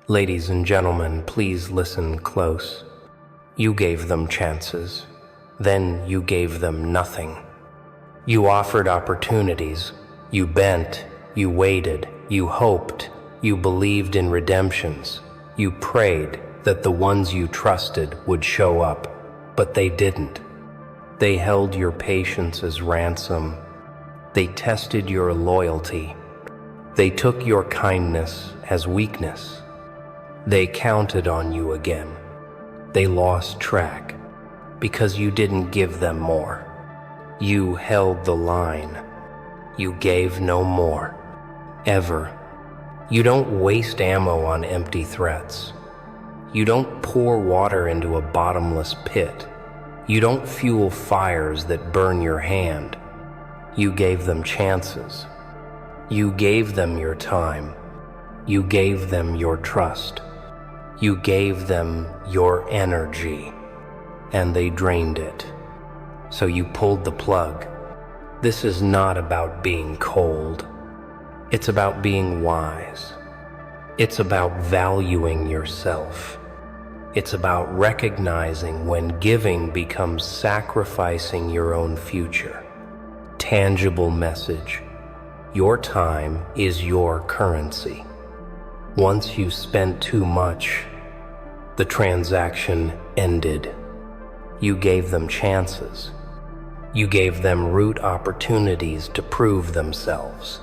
Ladies and gentlemen, please listen close. You gave them chances. Then you gave them nothing. You offered opportunities. You bent. You waited. You hoped. You believed in redemptions. You prayed that the ones you trusted would show up, but they didn't. They held your patience as ransom. They tested your loyalty. They took your kindness as weakness. They counted on you again. They lost track because you didn't give them more. You held the line. You gave no more. Ever. You don't waste ammo on empty threats. You don't pour water into a bottomless pit. You don't fuel fires that burn your hand. You gave them chances. You gave them your time. You gave them your trust. You gave them your energy, and they drained it. So you pulled the plug. This is not about being cold. It's about being wise. It's about valuing yourself. It's about recognizing when giving becomes sacrificing your own future. Tangible message. Your time is your currency. Once you spent too much, the transaction ended. You gave them chances. You gave them root opportunities to prove themselves.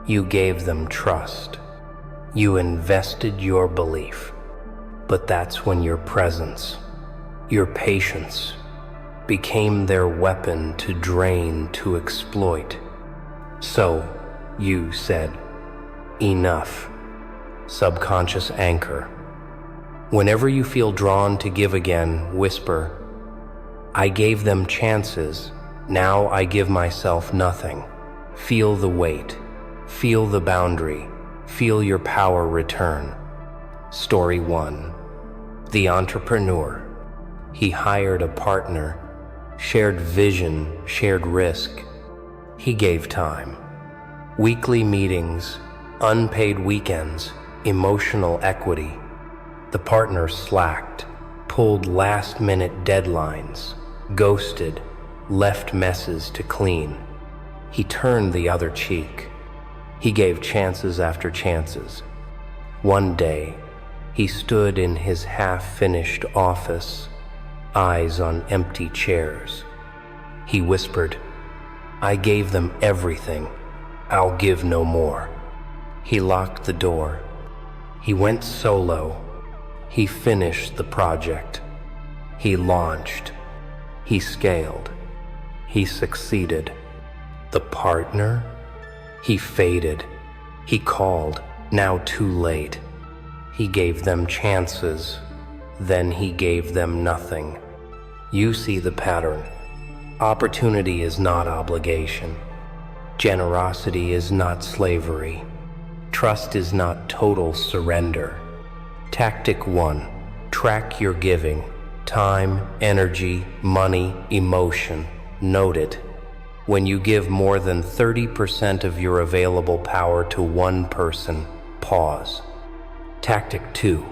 You gave them trust. You invested your belief. But that's when your presence, your patience, became their weapon to drain, to exploit. So you said, enough. Subconscious anchor. Whenever you feel drawn to give again, whisper, I gave them chances, now I give myself nothing. Feel the weight, feel the boundary, feel your power return. Story 1. The entrepreneur. He hired a partner, shared vision, shared risk. He gave time. Weekly meetings, unpaid weekends, emotional equity. The partner slacked, pulled last-minute deadlines, ghosted, left messes to clean. He turned the other cheek. He gave chances after chances. One day, he stood in his half-finished office, eyes on empty chairs. He whispered, I gave them everything. I'll give no more. He locked the door. He went solo. He finished the project. He launched. He scaled. He succeeded. The partner? He faded. He called, now too late. He gave them chances. Then he gave them nothing. You see the pattern. Opportunity is not obligation. Generosity is not slavery. Trust is not total surrender. Tactic 1. Track your giving. Time, energy, money, emotion. Note it. When you give more than 30% of your available power to one person, pause. Tactic 2.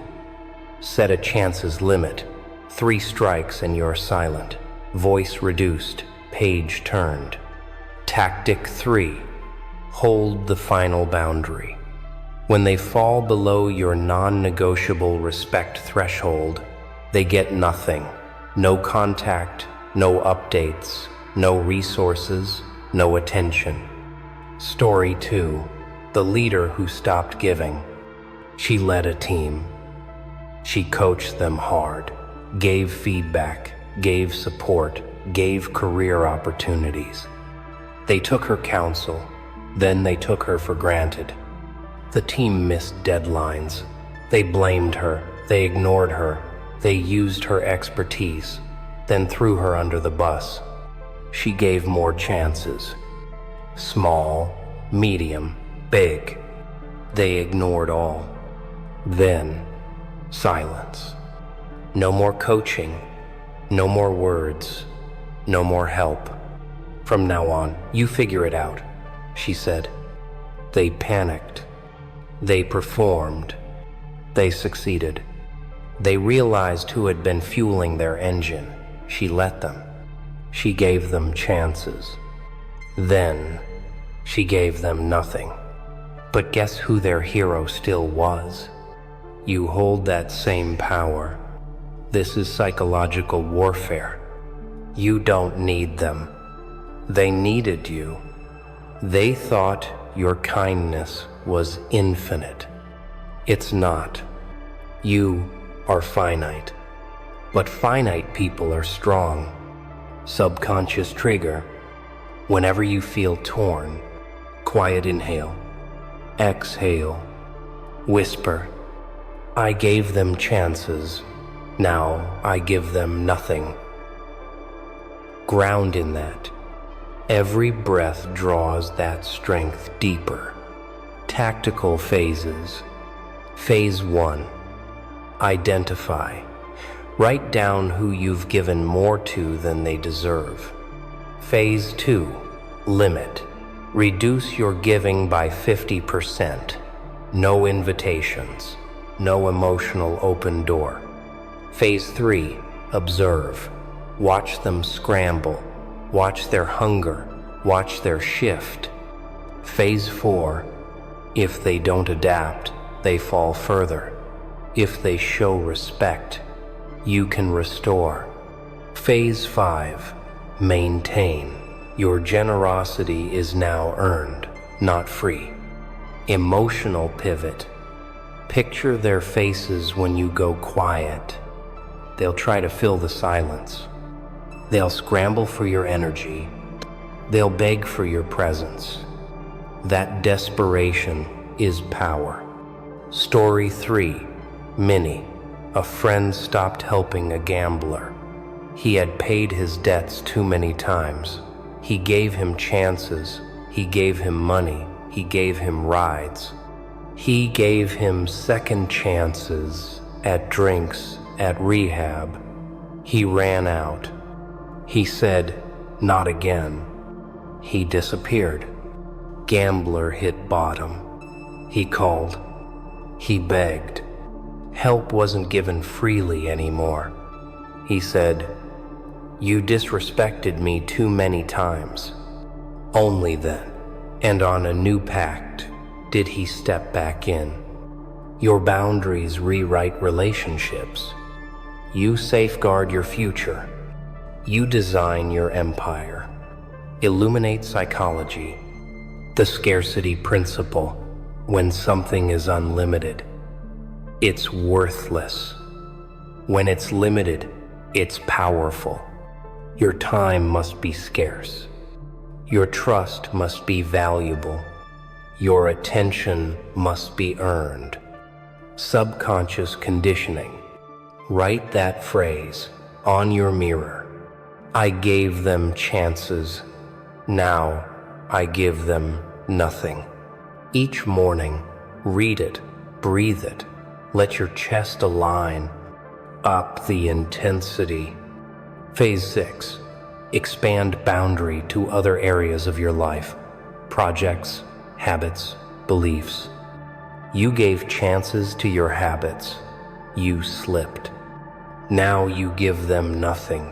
Set a chances limit. 3 strikes and you're silent. Voice reduced. Page turned. Tactic 3. Hold the final boundary. When they fall below your non-negotiable respect threshold, they get nothing. No contact, no updates, no resources, no attention. Story 2. The leader who stopped giving. She led a team. She coached them hard, gave feedback, gave support, gave career opportunities. They took her counsel, then they took her for granted. The team missed deadlines. They blamed her, they ignored her, they used her expertise, then threw her under the bus. She gave more chances. Small, medium, big. They ignored all. Then, silence. No more coaching, no more words, no more help. From now on, you figure it out, she said. They panicked. They performed. They succeeded. They realized who had been fueling their engine. She let them. She gave them chances. Then, she gave them nothing. But guess who their hero still was? You hold that same power. This is psychological warfare. You don't need them. They needed you. They thought your kindness was infinite. It's not. You are finite. But finite people are strong. Subconscious trigger. Whenever you feel torn, quiet inhale. Exhale. Whisper. I gave them chances. Now I give them nothing. Ground in that. Every breath draws that strength deeper. Tactical phases. Phase 1. Identify. Write down who you've given more to than they deserve. Phase 2. Limit. Reduce your giving by 50%. No invitations. No emotional open door. Phase 3. Observe. Watch them scramble. Watch their hunger. Watch their shift. Phase 4. If they don't adapt, they fall further. If they show respect, you can restore. Phase 5. Maintain. Your generosity is now earned, not free. Emotional pivot. Picture their faces when you go quiet. They'll try to fill the silence. They'll scramble for your energy. They'll beg for your presence. That desperation is power. Story 3. Minnie. A friend stopped helping a gambler. He had paid his debts too many times. He gave him chances. He gave him money. He gave him rides. He gave him second chances at drinks, at rehab. He ran out. He said, "Not again." He disappeared. Gambler hit bottom. He called. He begged. Help wasn't given freely anymore. He said, "You disrespected me too many times." Only then, and on a new pact, did he step back in. Your boundaries rewrite relationships. You safeguard your future. You design your empire. Illuminate psychology. The scarcity principle. When something is unlimited, it's worthless. When it's limited, it's powerful. Your time must be scarce. Your trust must be valuable. Your attention must be earned. Subconscious conditioning. Write that phrase on your mirror. I gave them chances. Now I give them nothing. Each morning, read it, breathe it. Let your chest align. Up the intensity. Phase 6. Expand boundary to other areas of your life. Projects, habits, beliefs. You gave chances to your habits. You slipped. Now you give them nothing.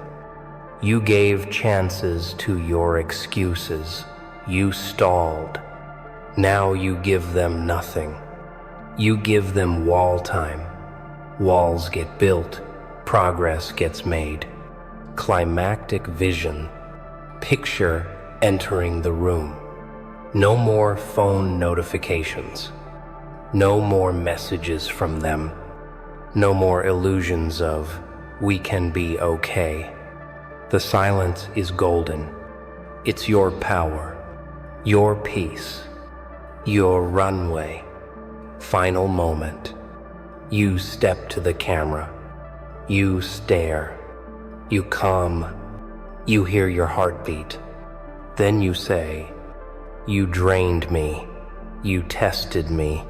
You gave chances to your excuses. You stalled. Now you give them nothing. You give them wall time. Walls get built. Progress gets made. Climactic vision. Picture entering the room. No more phone notifications. No more messages from them. No more illusions of, we can be okay. The silence is golden. It's your power, your peace, your runway. Final moment. You step to the camera. You stare. You come. You hear your heartbeat. Then you say, "You drained me. You tested me.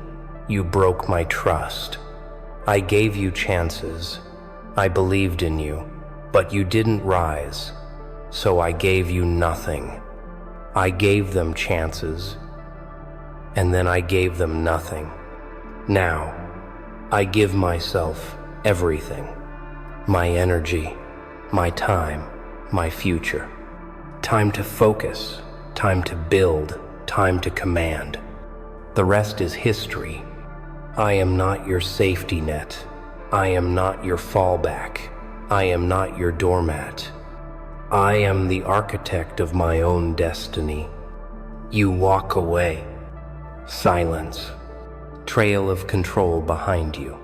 You broke my trust. I gave you chances. I believed in you, but you didn't rise. So I gave you nothing. I gave them chances, and then I gave them nothing. Now, I give myself everything. My energy, my time, my future. Time to focus, time to build, time to command. The rest is history. I am not your safety net. I am not your fallback. I am not your doormat. I am the architect of my own destiny. You walk away. Silence. Trail of control behind you.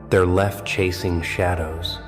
They're left chasing shadows.